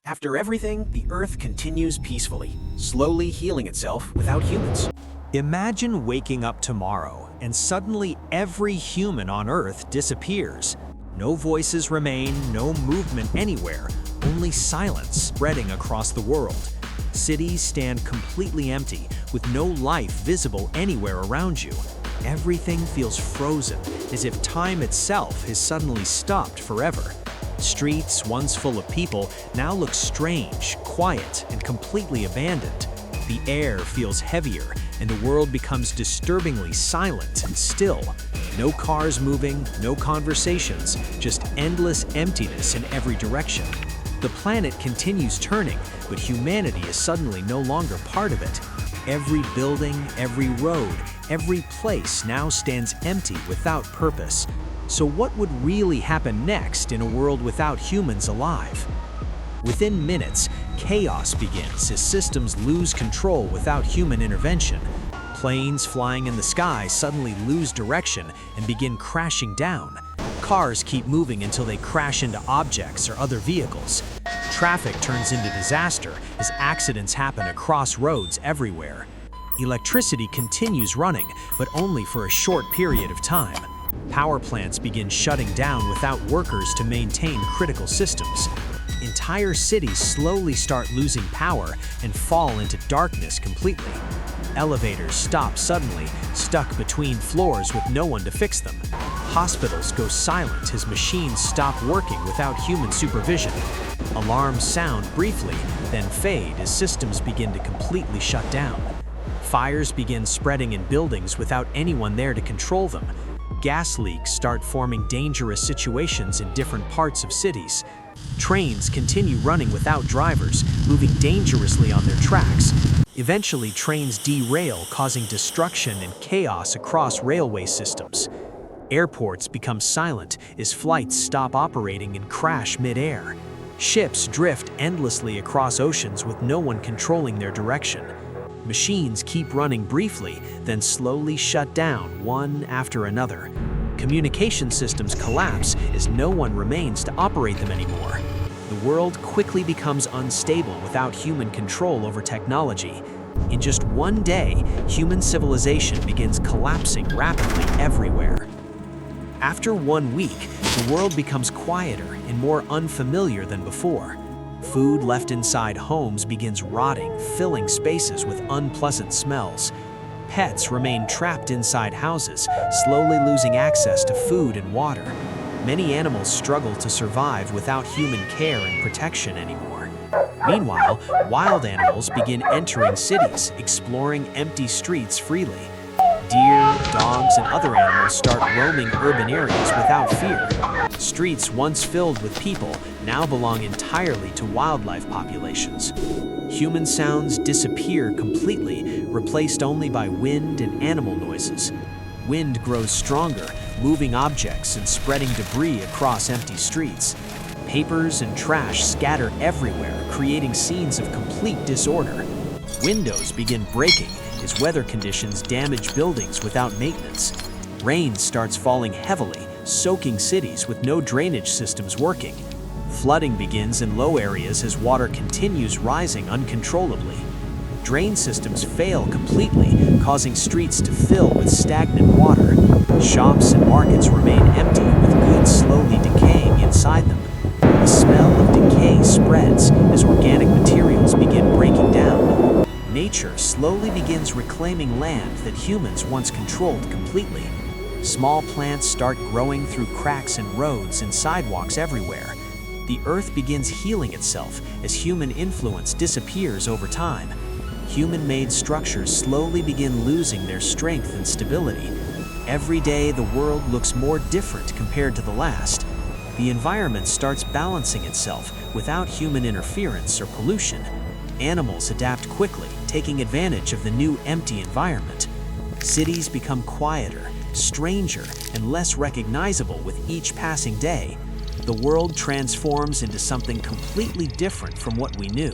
After everything, the Earth continues peacefully, slowly healing itself without humans. Imagine waking up tomorrow and suddenly every human on Earth disappears. No voices remain, no movement anywhere, only silence spreading across the world. Cities stand completely empty, with no life visible anywhere around you. Everything feels frozen, as if time itself has suddenly stopped forever. Streets, once full of people, now look strange, quiet, and completely abandoned. The air feels heavier, and the world becomes disturbingly silent and still. No cars moving, no conversations, just endless emptiness in every direction. The planet continues turning, but humanity is suddenly no longer part of it. Every building, every road, every place now stands empty without purpose. So what would really happen next in a world without humans alive? Within minutes, chaos begins as systems lose control without human intervention. Planes flying in the sky suddenly lose direction and begin crashing down. Cars keep moving until they crash into objects or other vehicles. Traffic turns into disaster as accidents happen across roads everywhere. Electricity continues running, but only for a short period of time. Power plants begin shutting down without workers to maintain critical systems. Entire cities slowly start losing power and fall into darkness completely. Elevators stop suddenly, stuck between floors with no one to fix them. Hospitals go silent as machines stop working without human supervision. Alarms sound briefly, then fade as systems begin to completely shut down. Fires begin spreading in buildings without anyone there to control them. Gas leaks start forming dangerous situations in different parts of cities. Trains continue running without drivers, moving dangerously on their tracks. Eventually, trains derail, causing destruction and chaos across railway systems. Airports become silent as flights stop operating and crash mid-air. Ships drift endlessly across oceans with no one controlling their direction. Machines keep running briefly, then slowly shut down one after another. Communication systems collapse as no one remains to operate them anymore. The world quickly becomes unstable without human control over technology. In just one day, human civilization begins collapsing rapidly everywhere. After 1 week, the world becomes quieter and more unfamiliar than before. Food left inside homes begins rotting, filling spaces with unpleasant smells. Pets remain trapped inside houses, slowly losing access to food and water. Many animals struggle to survive without human care and protection anymore. Meanwhile, wild animals begin entering cities, exploring empty streets freely. Deer, dogs, and other animals start roaming urban areas without fear. Streets once filled with people now belong entirely to wildlife populations. Human sounds disappear completely, replaced only by wind and animal noises. Wind grows stronger, moving objects and spreading debris across empty streets. Papers and trash scatter everywhere, creating scenes of complete disorder. Windows begin breaking as weather conditions damage buildings without maintenance. Rain starts falling heavily, soaking cities with no drainage systems working. Flooding begins in low areas as water continues rising uncontrollably. Drain systems fail completely, causing streets to fill with stagnant water. Shops and markets remain empty, with goods slowly decaying inside them. The smell of decay spreads as organic materials begin breaking down. Nature slowly begins reclaiming land that humans once controlled completely. Small plants start growing through cracks in roads and sidewalks everywhere. The earth begins healing itself as human influence disappears over time. Human-made structures slowly begin losing their strength and stability. Every day, the world looks more different compared to the last. The environment starts balancing itself without human interference or pollution. Animals adapt quickly, taking advantage of the new empty environment. Cities become quieter, stranger, and less recognizable with each passing day. The world transforms into something completely different from what we knew.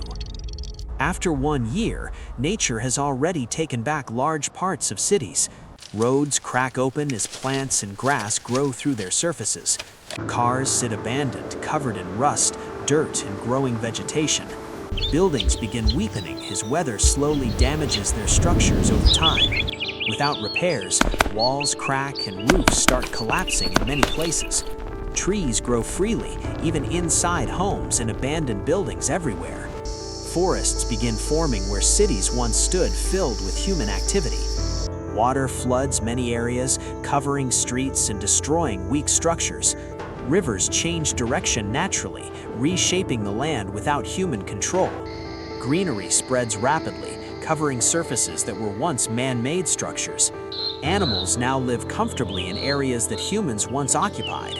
After 1 year, nature has already taken back large parts of cities. Roads crack open as plants and grass grow through their surfaces. Cars sit abandoned, covered in rust, dirt and growing vegetation. Buildings begin weakening as weather slowly damages their structures over time. Without repairs, walls crack and roofs start collapsing in many places. Trees grow freely, even inside homes and abandoned buildings everywhere. Forests begin forming where cities once stood, filled with human activity. Water floods many areas, covering streets and destroying weak structures. Rivers change direction naturally, reshaping the land without human control. Greenery spreads rapidly, covering surfaces that were once man-made structures. Animals now live comfortably in areas that humans once occupied.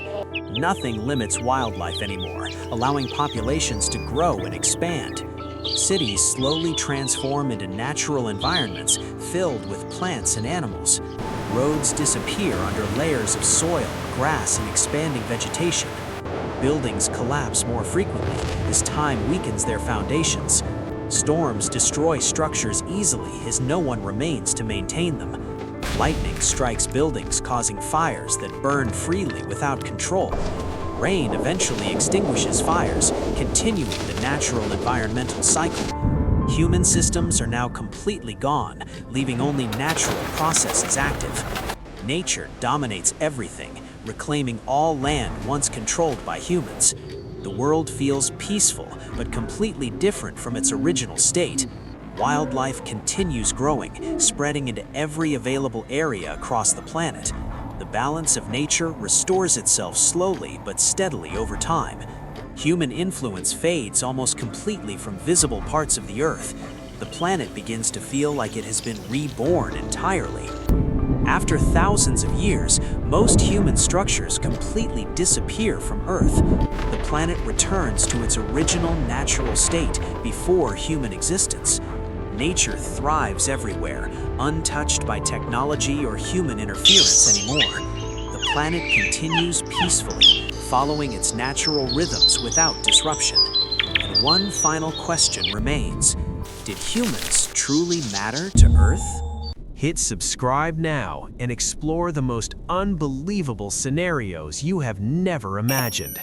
Nothing limits wildlife anymore, allowing populations to grow and expand. Cities slowly transform into natural environments filled with plants and animals. Roads disappear under layers of soil, grass, and expanding vegetation. Buildings collapse more frequently as time weakens their foundations. Storms destroy structures easily as no one remains to maintain them. Lightning strikes buildings, causing fires that burn freely without control. Rain eventually extinguishes fires, continuing the natural environmental cycle. Human systems are now completely gone, leaving only natural processes active. Nature dominates everything, reclaiming all land once controlled by humans. The world feels peaceful, but completely different from its original state. Wildlife continues growing, spreading into every available area across the planet. The balance of nature restores itself slowly but steadily over time. Human influence fades almost completely from visible parts of the Earth. The planet begins to feel like it has been reborn entirely. After thousands of years, most human structures completely disappear from Earth. The planet returns to its original natural state before human existence. Nature thrives everywhere, untouched by technology or human interference anymore. The planet continues peacefully, following its natural rhythms without disruption. And one final question remains: did humans truly matter to Earth? Hit subscribe now and explore the most unbelievable scenarios you have never imagined.